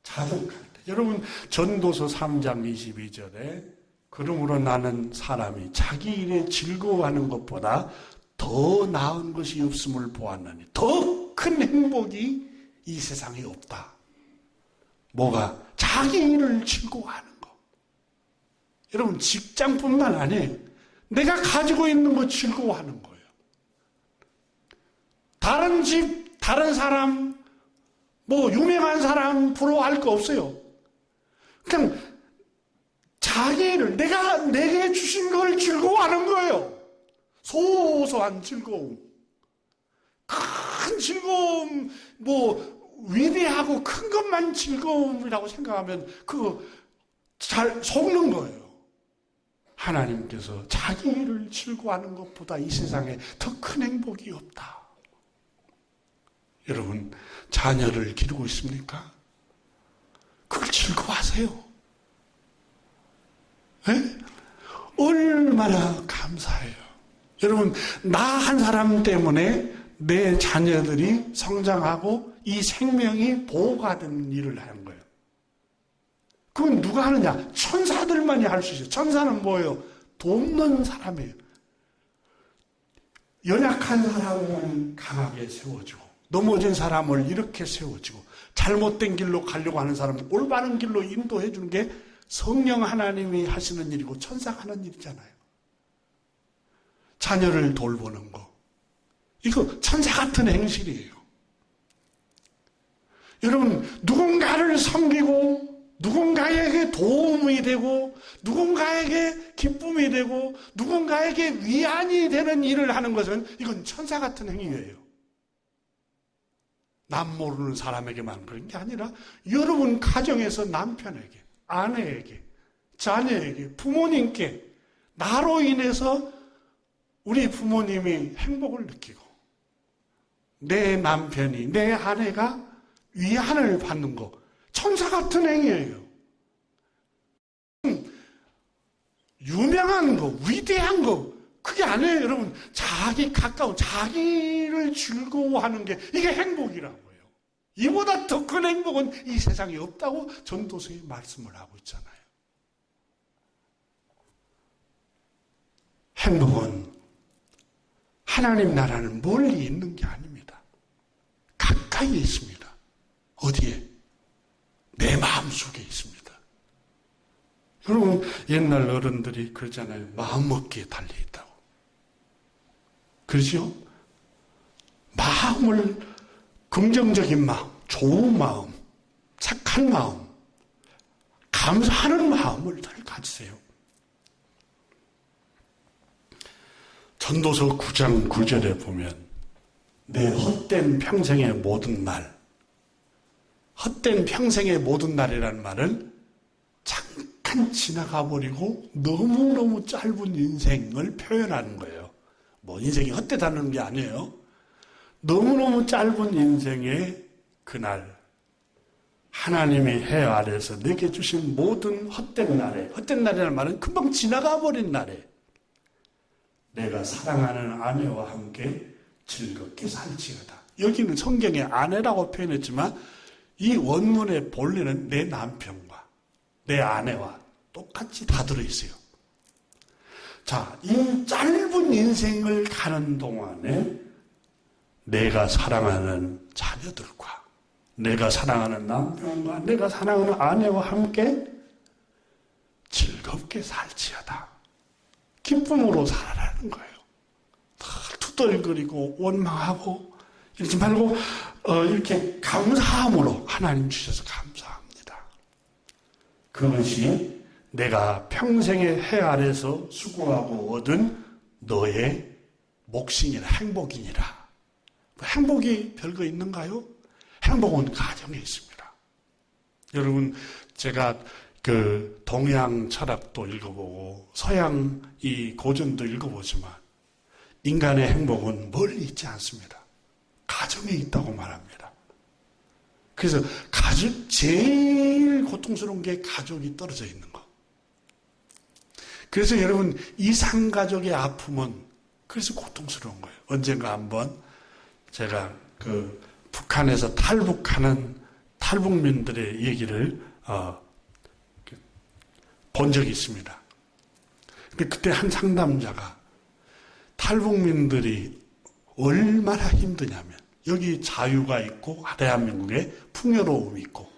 자족할 때. 여러분, 전도서 3장 22절에 그러므로 나는 사람이 자기 일에 즐거워하는 것보다 더 나은 것이 없음을 보았나니, 더 큰 행복이 이 세상에 없다. 뭐가? 자기 일을 즐거워하는 거. 여러분, 직장뿐만 아니에요. 내가 가지고 있는 거 즐거워하는 거예요. 다른 집, 다른 사람, 뭐 유명한 사람 부러워할 거 없어요. 그냥 자기를 내게 주신 걸 즐거워하는 거예요. 소소한 즐거움. 큰 즐거움, 위대하고 큰 것만 즐거움이라고 생각하면 잘 속는 거예요. 하나님께서 자기를 즐거워하는 것보다 이 세상에 더 큰 행복이 없다. 여러분, 자녀를 기르고 있습니까? 그걸 즐거워하세요. 네? 얼마나 감사해요. 여러분, 나 한 사람 때문에 내 자녀들이 성장하고 이 생명이 보호가 되는 일을 하는 거예요. 그건 누가 하느냐? 천사들만이 할 수 있어요. 천사는 뭐예요? 돕는 사람이에요. 연약한 사람을 강하게 세워주고, 넘어진 사람을 이렇게 세워주고, 잘못된 길로 가려고 하는 사람을 올바른 길로 인도해 주는 게 성령 하나님이 하시는 일이고 천사가 하는 일이잖아요. 자녀를 돌보는 거. 이거 천사 같은 행실이에요. 여러분, 누군가를 섬기고 누군가에게 도움이 되고 누군가에게 기쁨이 되고 누군가에게 위안이 되는 일을 하는 것은 이건 천사 같은 행위예요. 남 모르는 사람에게만 그런 게 아니라 여러분 가정에서 남편에게, 아내에게, 자녀에게, 부모님께 나로 인해서 우리 부모님이 행복을 느끼고 내 남편이, 내 아내가 위안을 받는 거 천사 같은 행위예요. 유명한 거, 위대한 거 그게 아니에요. 여러분, 자기를 즐거워하는 게 이게 행복이라고요. 이보다 더 큰 행복은 이 세상에 없다고 전도서에 말씀을 하고 있잖아요. 행복은 하나님 나라는 멀리 있는 게 아닙니다. 가까이에 있습니다. 어디에? 내 마음속에 있습니다. 여러분, 옛날 어른들이 그러잖아요. 마음먹기에 달려있다고. 그러죠? 마음을, 긍정적인 마음, 좋은 마음, 착한 마음, 감사하는 마음을 늘 가지세요. 전도서 9장 9절에 보면 내 헛된 평생의 모든 날, 헛된 평생의 모든 날이라는 말은 잠깐 지나가 버리고 너무너무 짧은 인생을 표현하는 거예요. 뭐 인생이 헛되다는 게 아니에요. 너무너무 짧은 인생의 그날, 하나님의 해 아래서 내게 주신 모든 헛된 날에, 헛된 날이라는 말은 금방 지나가 버린 날에 내가 사랑하는 아내와 함께 즐겁게 살지어다. 여기는 성경에 아내라고 표현했지만 이 원문의 본래는 내 남편과 내 아내와 똑같이 다 들어있어요. 자, 이 짧은 인생을 가는 동안에 내가 사랑하는 자녀들과 내가 사랑하는 남편과 내가 사랑하는 아내와 함께 즐겁게 살지어다. 기쁨으로 살아라는 거예요. 투덜거리고 원망하고 이러지 말고 이렇게 감사함으로 하나님 주셔서 감사합니다. 그것이 내가 평생의 해 아래서 수고하고 얻은 너의 몫이니라, 행복이니라. 행복이 별거 있는가요? 행복은 가정에 있습니다. 여러분, 제가 그 동양 철학도 읽어보고 서양 이 고전도 읽어보지만 인간의 행복은 멀리 있지 않습니다. 가정에 있다고 말합니다. 그래서 제일 고통스러운 게 가족이 떨어져 있는 거. 그래서 여러분, 이상가족의 아픔은 그래서 고통스러운 거예요. 언젠가 한번 제가 그 북한에서 탈북하는 탈북민들의 얘기를 본 적이 있습니다. 근데 그때 한 상담자가 탈북민들이 얼마나 힘드냐면 여기 자유가 있고 대한민국에 풍요로움이 있고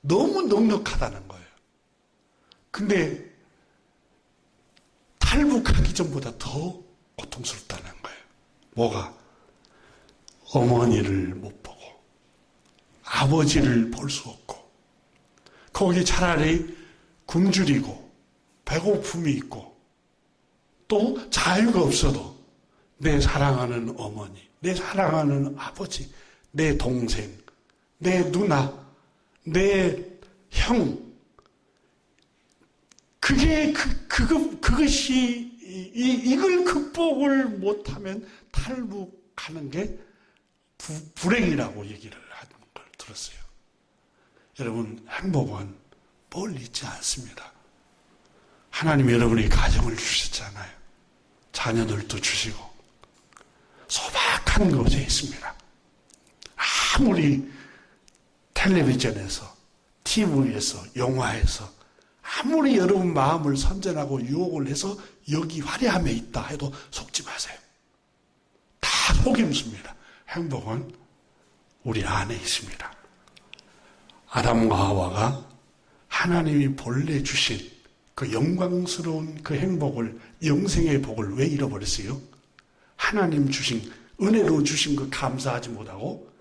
너무 넉넉하다는 거예요. 근데 탈북하기 전보다 더 고통스럽다는 거예요. 뭐가? 어머니를 못 보고 아버지를 볼 수 없고 거기 차라리 굶주리고 배고픔이 있고 또 자유가 없어도 내 사랑하는 어머니, 내 사랑하는 아버지, 내 동생, 내 누나, 내 형, 그것이 이걸 극복을 못하면 탈북하는 게 불행이라고 얘기를 하는 걸 들었어요. 여러분, 행복은 멀리 있지 않습니다. 하나님 여러분이 가정을 주셨잖아요. 자녀들도 주시고 소박한 곳에 있습니다. 아무리 텔레비전에서, TV에서, 영화에서 아무리 여러분 마음을 선전하고 유혹을 해서 여기 화려함에 있다 해도 속지 마세요. 다 속임수입니다. 행복은 우리 안에 있습니다. 아담과 하와가 하나님이 본래 주신 그 영광스러운 그 행복을, 영생의 복을 왜 잃어버렸어요? 하나님 주신, 은혜로 주신 그 감사하지 못하고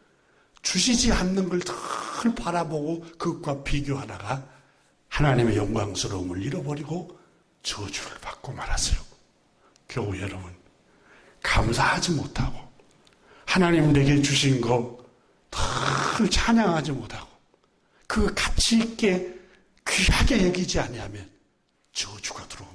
주시지 않는 걸 늘 바라보고 그것과 비교하다가 하나님의 영광스러움을 잃어버리고 저주를 받고 말았어요. 겨우 여러분, 감사하지 못하고 하나님 내게 주신 거 늘 찬양하지 못하고 그 가치 있게 귀하게 여기지 아니하면 저주가 들어옵니다.